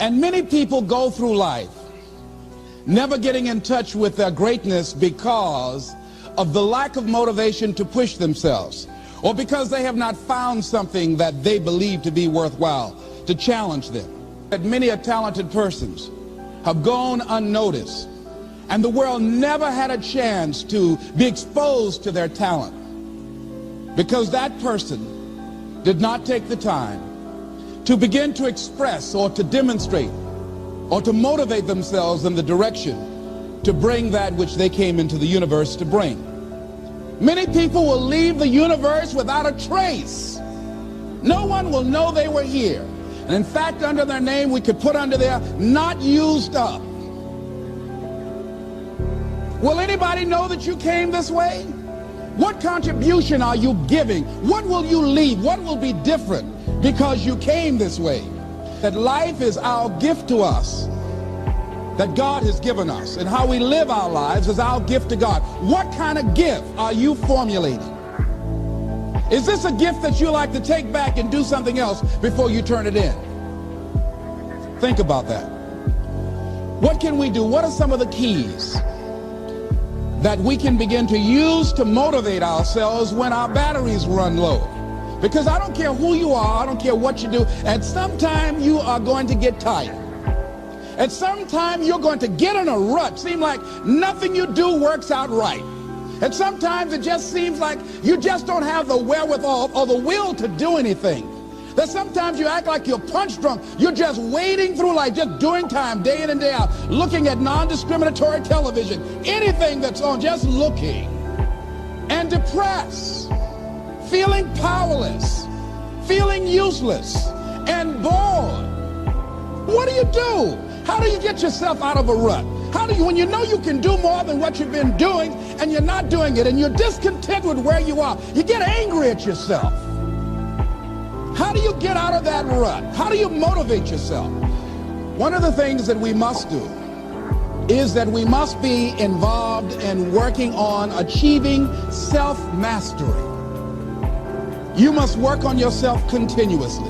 And many people go through life never getting in touch with their greatness because of the lack of motivation to push themselves, or because they have not found something that they believe to be worthwhile to challenge them. That many talented persons have gone unnoticed, and the world never had a chance to be exposed to their talent because that person did not take the time to begin to express or to demonstrate or to motivate themselves in the direction to bring that which they came into the universe to bring. Many people will leave the universe without a trace. No one will know they were here. And in fact, under their name, we could put under there, not used up. Will anybody know that you came this way? What contribution are you giving? What will you leave? What will be different because you came this way? That life is our gift to us, that God has given us, and how we live our lives is our gift to God. What kind of gift are you formulating? Is this a gift that you like to take back and do something else before you turn it in? Think about that. What can we do? What are some of the keys that we can begin to use to motivate ourselves when our batteries run low? Because I don't care who you are, I don't care what you do, at some time you are going to get tired. At some time you're going to get in a rut. Seem like nothing you do works out right. And sometimes it just seems like you just don't have the wherewithal or the will to do anything. That sometimes you act like you're punch drunk. You're just wading through life, just doing time day in and day out, looking at non-discriminatory television, anything that's on, just looking. And depressed, feeling powerless, feeling useless, and bored. What do you do? How do you get yourself out of a rut? How do you, when you know you can do more than what you've been doing and you're not doing it and you're discontent with where you are, you get angry at yourself. How do you get out of that rut? How do you motivate yourself? One of the things that we must do is that we must be involved in working on achieving self-mastery. You must work on yourself continuously.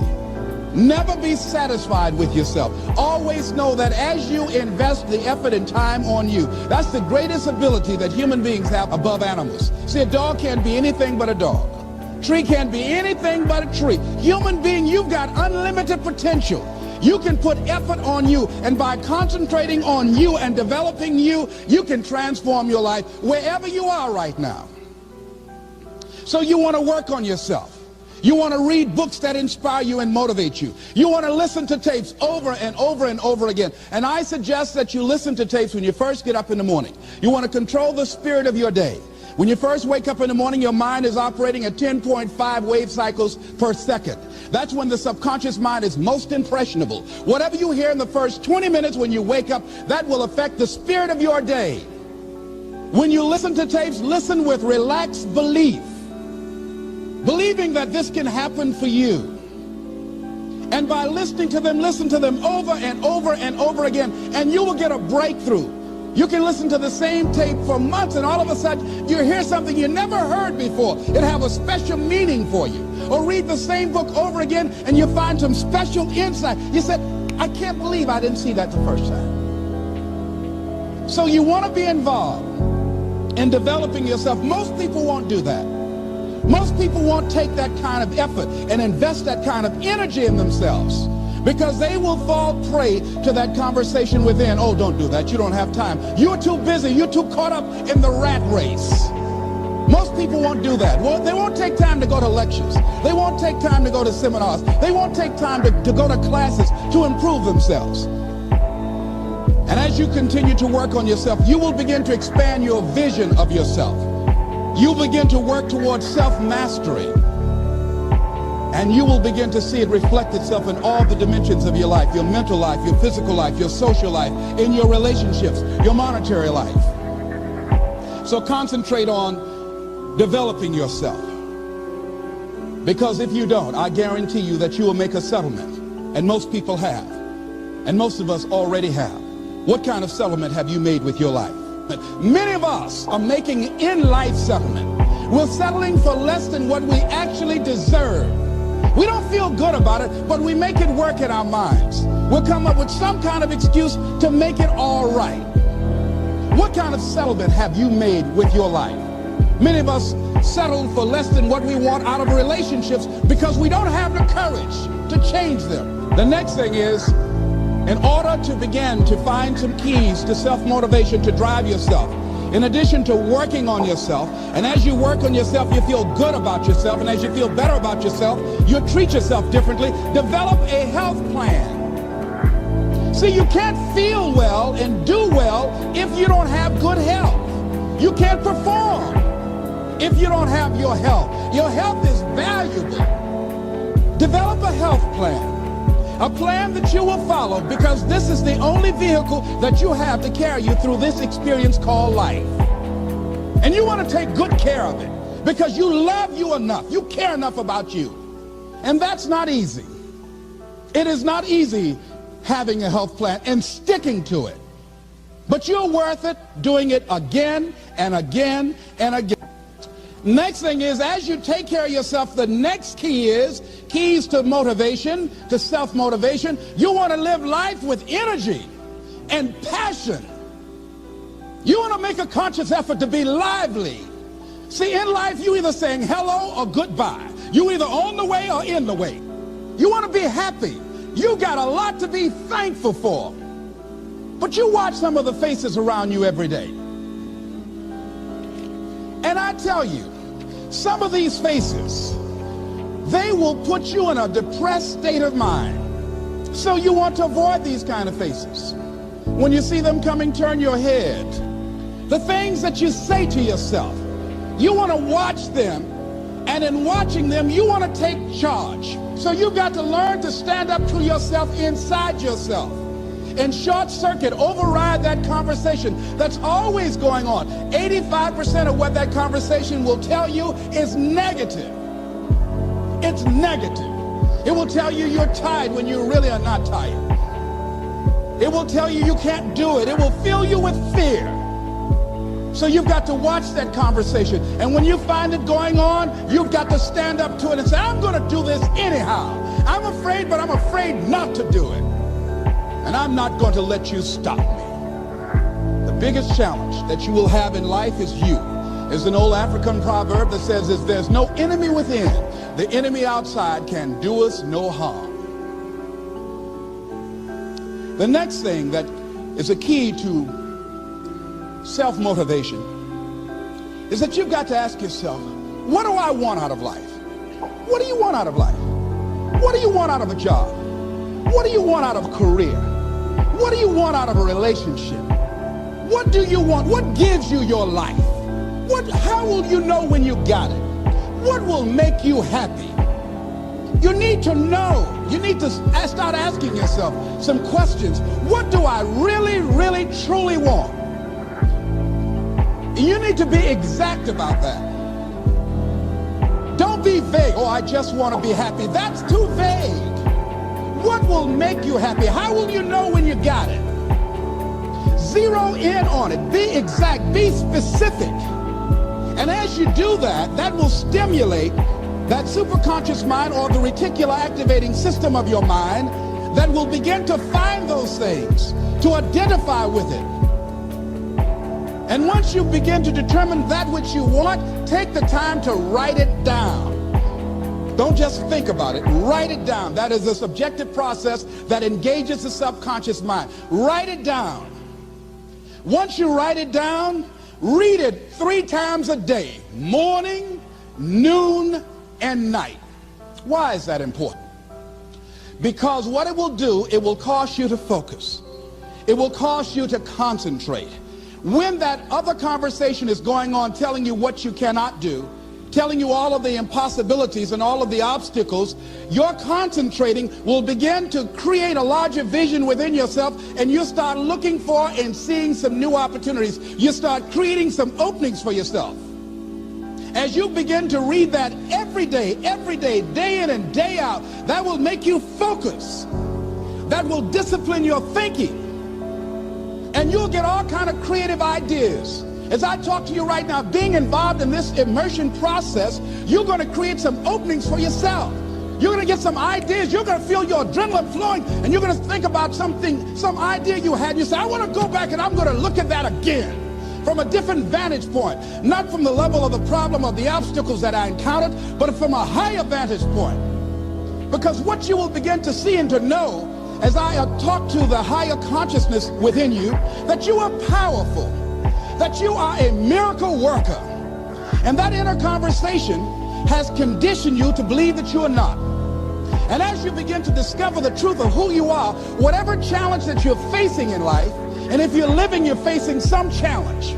Never be satisfied with yourself. Always know that as you invest the effort and time on you, that's the greatest ability that human beings have above animals. See, a dog can't be anything but a dog. Tree can't be anything but a tree. Human being, you've got unlimited potential. You can put effort on you, and by concentrating on you and developing you, you can transform your life wherever you are right now. So you want to work on yourself. You want to read books that inspire you and motivate you. You want to listen to tapes over and over and over again. And I suggest that you listen to tapes when you first get up in the morning. You want to control the spirit of your day. When you first wake up in the morning, your mind is operating at 10.5 wave cycles per second. That's when the subconscious mind is most impressionable. Whatever you hear in the first 20 minutes when you wake up, that will affect the spirit of your day. When you listen to tapes, listen with relaxed belief, believing that this can happen for you. And by listening to them, listen to them over and over and over again, and you will get a breakthrough. You can listen to the same tape for months, and all of a sudden you hear something you never heard before. It have a special meaning for you. Or read the same book over again, and you find some special insight. You said, I can't believe I didn't see that the first time. So you want to be involved in developing yourself. Most people won't do that. Most people won't take that kind of effort and invest that kind of energy in themselves, because they will fall prey to that conversation within. Oh, don't do that. You don't have time. You're too busy. You're too caught up in the rat race. Most people won't do that. Well, they won't take time to go to lectures. They won't take time to go to seminars. They won't take time to go to classes to improve themselves. And as you continue to work on yourself, you will begin to expand your vision of yourself. You'll begin to work towards self-mastery. And you will begin to see it reflect itself in all the dimensions of your life, your mental life, your physical life, your social life, in your relationships, your monetary life. So concentrate on developing yourself. Because if you don't, I guarantee you that you will make a settlement. And most people have. And most of us already have. What kind of settlement have you made with your life? Many of us are making in-life settlement. We're settling for less than what we actually deserve. We don't feel good about it, but we make it work in our minds. We'll come up with some kind of excuse to make it all right. What kind of settlement have you made with your life? Many of us settle for less than what we want out of relationships because we don't have the courage to change them. The next thing is, in order to begin to find some keys to self-motivation to drive yourself, in addition to working on yourself, and as you work on yourself, you feel good about yourself, and as you feel better about yourself, you treat yourself differently. Develop a health plan. See, you can't feel well and do well if you don't have good health. You can't perform if you don't have your health. Your health is valuable. Develop a health plan. A plan that you will follow, because this is the only vehicle that you have to carry you through this experience called life. And you want to take good care of it because you love you enough. You care enough about you. And that's not easy. It is not easy having a health plan and sticking to it. But you're worth it doing it again and again and again. Next thing is, as you take care of yourself, the next key is keys to motivation, to self-motivation. You want to live life with energy and passion. You want to make a conscious effort to be lively. See, in life, you either saying hello or goodbye. You either on the way or in the way. You want to be happy. You got a lot to be thankful for. But you watch some of the faces around you every day. And I tell you, some of these faces, they will put you in a depressed state of mind. So you want to avoid these kind of faces. When you see them coming, turn your head. The things that you say to yourself, you want to watch them, and in watching them, you want to take charge. So you've got to learn to stand up to yourself inside yourself and short circuit, override that conversation that's always going on. 85% of what that conversation will tell you is negative. It's negative. It will tell you you're tired when you really are not tired. It will tell you you can't do it. It will fill you with fear. So you've got to watch that conversation. And when you find it going on, you've got to stand up to it and say, I'm going to do this anyhow. I'm afraid, but I'm afraid not to do it. And I'm not going to let you stop me. The biggest challenge that you will have in life is you. There's an old African proverb that says, if there's no enemy within, the enemy outside can do us no harm. The next thing that is a key to self-motivation is that you've got to ask yourself, what do I want out of life? What do you want out of life? What do you want out of a job? What do you want out of a career? What do you want out of a relationship? What do you want? What gives you your life? How will you know when you got it? What will make you happy? You need to know. You need to start asking yourself some questions. What do I really, really, truly want? You need to be exact about that. Don't be vague. Oh, I just want to be happy. That's too vague. What will make you happy? How will you know when you got it? Zero in on it. Be exact. Be specific. And as you do that, that will stimulate that superconscious mind, or the reticular activating system of your mind, that will begin to find those things, to identify with it. And once you begin to determine that which you want, take the time to write it down. Don't just think about it. Write it down. That is a subjective process that engages the subconscious mind. Write it down. Once you write it down, read it 3 times a day, morning, noon, and night. Why is that important? Because what it will do, it will cause you to focus. It will cause you to concentrate. When that other conversation is going on telling you what you cannot do, telling you all of the impossibilities and all of the obstacles, your concentrating will begin to create a larger vision within yourself, and you start looking for and seeing some new opportunities. You start creating some openings for yourself. As you begin to read that every day, day in and day out, that will make you focus. That will discipline your thinking. And you'll get all kind of creative ideas. As I talk to you right now, being involved in this immersion process, you're going to create some openings for yourself. You're going to get some ideas. You're going to feel your adrenaline flowing, and you're going to think about something, some idea you had. You say, I want to go back and I'm going to look at that again from a different vantage point, not from the level of the problem or the obstacles that I encountered, but from a higher vantage point. Because what you will begin to see and to know as I talk to the higher consciousness within you, that you are powerful, that you are a miracle worker. And that inner conversation has conditioned you to believe that you are not. And as you begin to discover the truth of who you are, whatever challenge that you're facing in life, and if you're living, you're facing some challenge,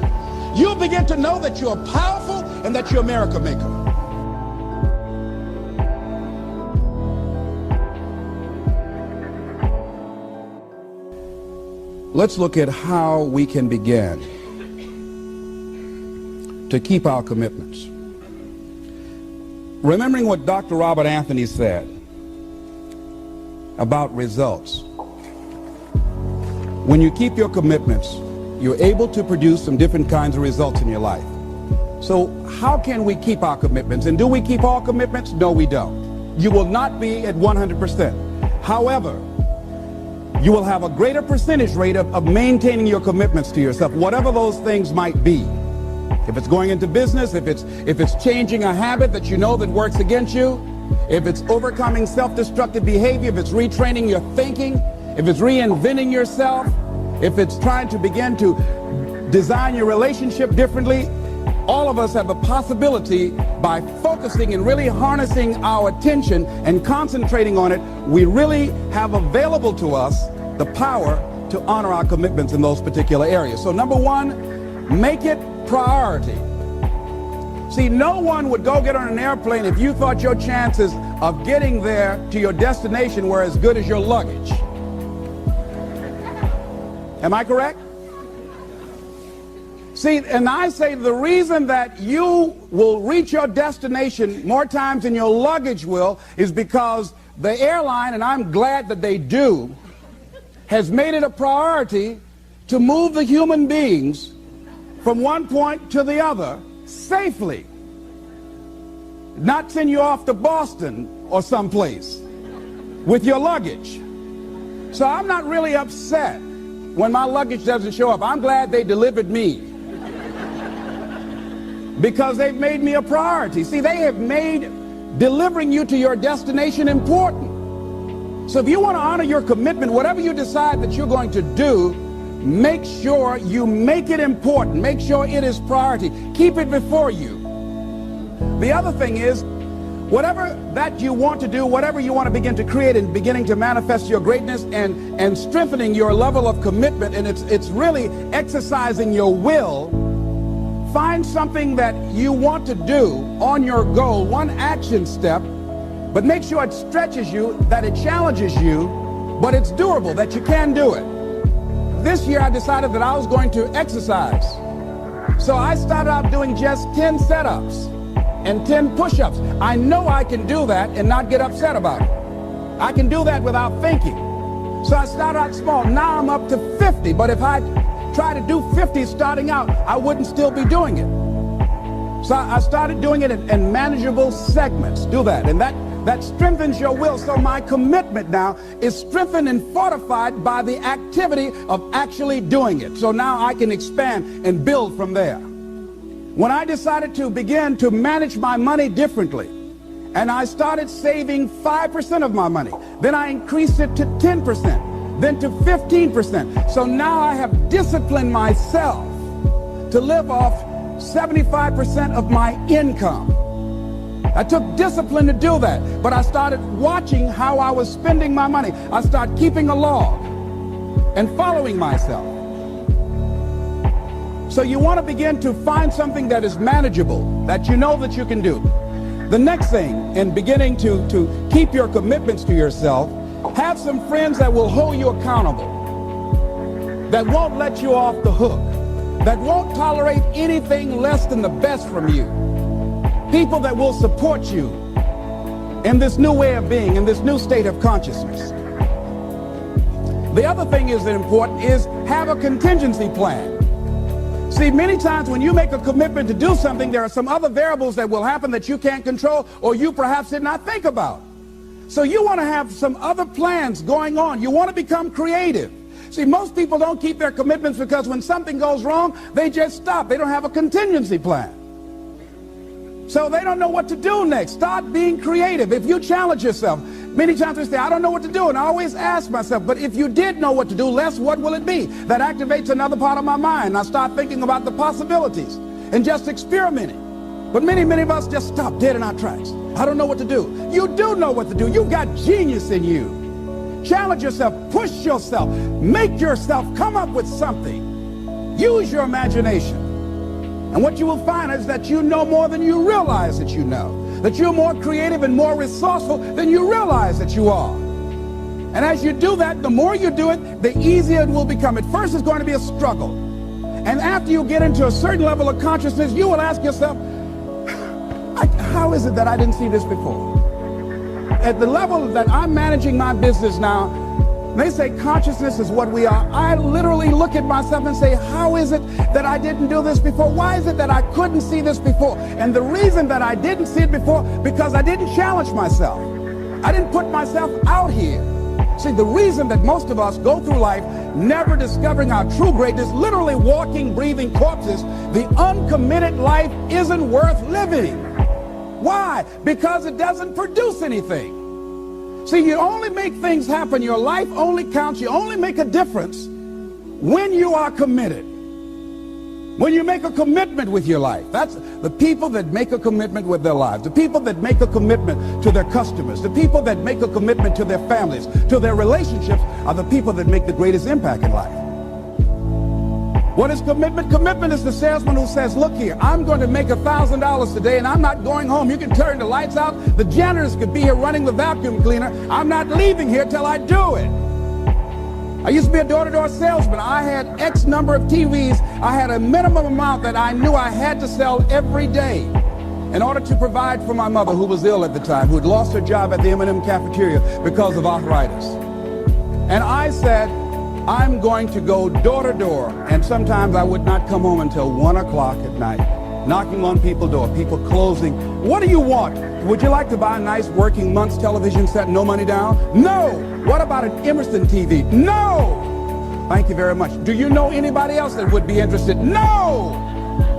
you'll begin to know that you're powerful and that you're a miracle maker. Let's look at how we can begin to keep our commitments. Remembering what Dr. Robert Anthony said about results. When you keep your commitments, you're able to produce some different kinds of results in your life. So how can we keep our commitments? And do we keep all commitments? No, we don't. You will not be at 100%. However, you will have a greater percentage rate of maintaining your commitments to yourself, whatever those things might be. If it's going into business, if it's changing a habit that you know that works against you, if it's overcoming self-destructive behavior, if it's retraining your thinking, if it's reinventing yourself, if it's trying to begin to design your relationship differently, all of us have the possibility, by focusing and really harnessing our attention and concentrating on it, we really have available to us the power to honor our commitments in those particular areas. So number one, make it priority. See, no one would go get on an airplane if you thought your chances of getting there to your destination were as good as your luggage. Am I correct? See, and I say the reason that you will reach your destination more times than your luggage will is because the airline, and I'm glad that they do, has made it a priority to move the human beings from one point to the other safely. Not send you off to Boston or someplace with your luggage. So I'm not really upset when my luggage doesn't show up. I'm glad they delivered me, because they've made me a priority. See, they have made delivering you to your destination important. So if you want to honor your commitment, whatever you decide that you're going to do, make sure you make it important. Make sure it is priority. Keep it before you. The other thing is, whatever that you want to do, whatever you want to begin to create and beginning to manifest your greatness and strengthening your level of commitment, and it's really exercising your will. Find something that you want to do on your goal, one action step, but make sure it stretches you, that it challenges you, but it's doable, that you can do it. This year I decided that I was going to exercise. So I started out doing just 10 setups and 10 push-ups. I know I can do that and not get upset about it. I can do that without thinking. So I started out small. Now I'm up to 50, but if I try to do 50 starting out, I wouldn't still be doing it. So I started doing it in manageable segments. Do that, and that strengthens your will. So my commitment now is strengthened and fortified by the activity of actually doing it. So now I can expand and build from there. When I decided to begin to manage my money differently, and I started saving 5% of my money, then I increased it to 10%, then to 15%. So now I have disciplined myself to live off 75% of my income. I took discipline to do that, but I started watching how I was spending my money. I started keeping a log and following myself. So you want to begin to find something that is manageable, that you know that you can do. The next thing, in beginning to keep your commitments to yourself, have some friends that will hold you accountable, that won't let you off the hook, that won't tolerate anything less than the best from you. People that will support you in this new way of being, in this new state of consciousness. The other thing is important is have a contingency plan. See, many times when you make a commitment to do something, there are some other variables that will happen that you can't control or you perhaps did not think about. So you want to have some other plans going on. You want to become creative. See, most people don't keep their commitments because when something goes wrong, they just stop. They don't have a contingency plan. So they don't know what to do next. Start being creative. If you challenge yourself, many times we say, I don't know what to do. And I always ask myself, but if you did know what to do, Les, what will it be? That activates another part of my mind. I start thinking about the possibilities and just experimenting. But many of us just stop dead in our tracks. I don't know what to do. You do know what to do. You've got genius in you. Challenge yourself, push yourself, make yourself come up with something. Use your imagination. And what you will find is that you know more than you realize that you know. That you're more creative and more resourceful than you realize that you are. And as you do that, the more you do it, the easier it will become. At first, it's going to be a struggle. And after you get into a certain level of consciousness, you will ask yourself, how is it that I didn't see this before? At the level that I'm managing my business now, they say consciousness is what we are. I literally look at myself and say, how is it that I didn't do this before? Why is it that I couldn't see this before? And the reason that I didn't see it before, because I didn't challenge myself. I didn't put myself out here. See, the reason that most of us go through life never discovering our true greatness, literally walking, breathing corpses, the uncommitted life isn't worth living. Why? Because it doesn't produce anything. See, you only make things happen. Your life only counts. You only make a difference when you are committed. When you make a commitment with your life. That's the people that make a commitment with their lives. The people that make a commitment to their customers. The people that make a commitment to their families, to their relationships, are the people that make the greatest impact in life. What is commitment? Commitment is the salesman who says, look here, I'm going to make $1,000 today and I'm not going home. You can turn the lights out. The janitors could be here running the vacuum cleaner. I'm not leaving here till I do it. I used to be a door-to-door salesman. I had X number of TVs. I had a minimum amount that I knew I had to sell every day in order to provide for my mother, who was ill at the time, who had lost her job at the M&M cafeteria because of arthritis. And I said, I'm going to go door to door, and sometimes I would not come home until 1 o'clock at night, knocking on people's door, people closing. What do you want? Would you like to buy a nice working month's television set, no money down? No. What about an Emerson TV? No. Thank you very much. Do you know anybody else that would be interested? No.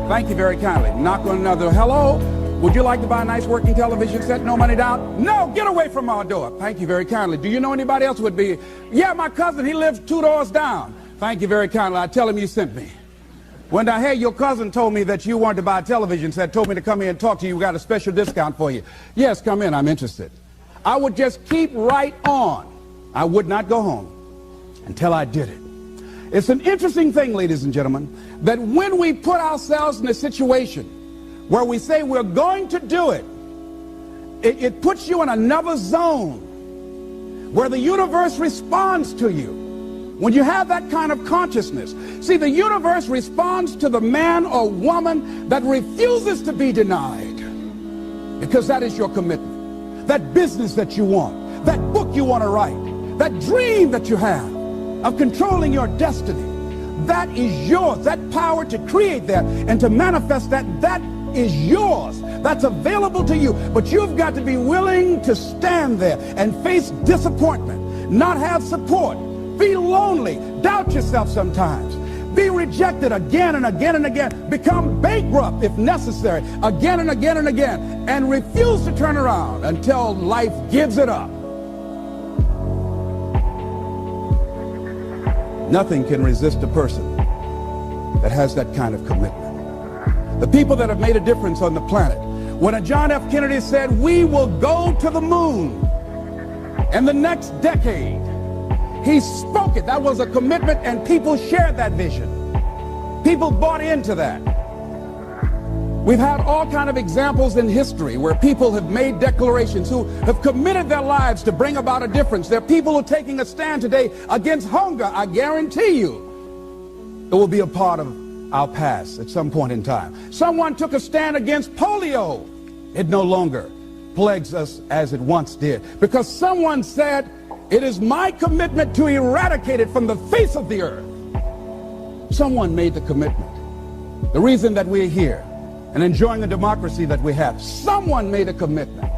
Thank you very kindly. Knock on another. Hello. Would you like to buy a nice working television set, no money down? No, get away from our door. Thank you very kindly. Do you know anybody else would be? Yeah, my cousin, he lives 2 doors down. Thank you very kindly. I tell him you sent me. When I, hey, your cousin told me that you wanted to buy a television set, told me to come here and talk to you. We got a special discount for you. Yes, come in, I'm interested. I would just keep right on. I would not go home until I did it. It's an interesting thing, ladies and gentlemen, that when we put ourselves in a situation where we say we're going to do it, it puts you in another zone where the universe responds to you. When you have that kind of consciousness, see, the universe responds to the man or woman that refuses to be denied, because that is your commitment. That business that you want, that book you want to write, that dream that you have of controlling your destiny, that is yours. That power to create that and to manifest that is yours. That's available to you. But you've got to be willing to stand there and face disappointment, not have support, feel lonely, doubt yourself sometimes, be rejected again and again and again, become bankrupt if necessary, again and again and again, and refuse to turn around until life gives it up. Nothing can resist a person that has that kind of commitment. The people that have made a difference on the planet. When a John F. Kennedy said, we will go to the moon in the next decade, he spoke it. That was a commitment, and people shared that vision. People bought into that. We've had all kind of examples in history where people have made declarations, who have committed their lives to bring about a difference. There are people who are taking a stand today against hunger. I guarantee you it will be a part of our past at some point in time. Someone took a stand against polio. It no longer plagues us as it once did, because someone said, it is my commitment to eradicate it from the face of the earth. Someone made the commitment. The reason that we're here and enjoying the democracy that we have, someone made a commitment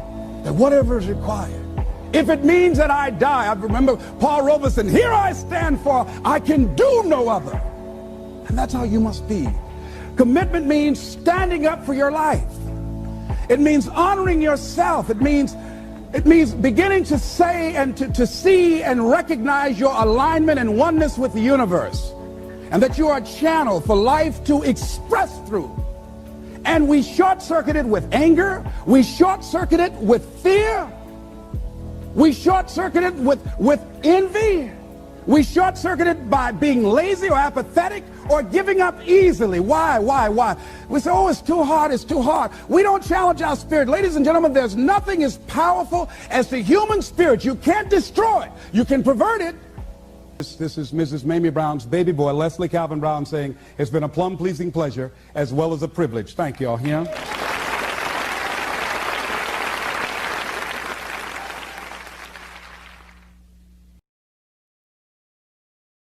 that whatever is required, If it means that I die, I remember Paul Robeson, here I stand, for I can do no other. And that's how you must be. Commitment means standing up for your life. It means honoring yourself. It means beginning to say and to see and recognize your alignment and oneness with the universe, and that you are a channel for life to express through. And we short-circuit it with anger. We short-circuit it with fear. We short-circuit it with envy. We short-circuit it by being lazy or apathetic or giving up easily. Why? We say, oh, it's too hard, it's too hard. We don't challenge our spirit. Ladies and gentlemen, there's nothing as powerful as the human spirit. You can't destroy it. You can pervert it. This is Mrs. Mamie Brown's baby boy, Leslie Calvin Brown, saying, it's been a plum-pleasing pleasure as well as a privilege. Thank you all. Here.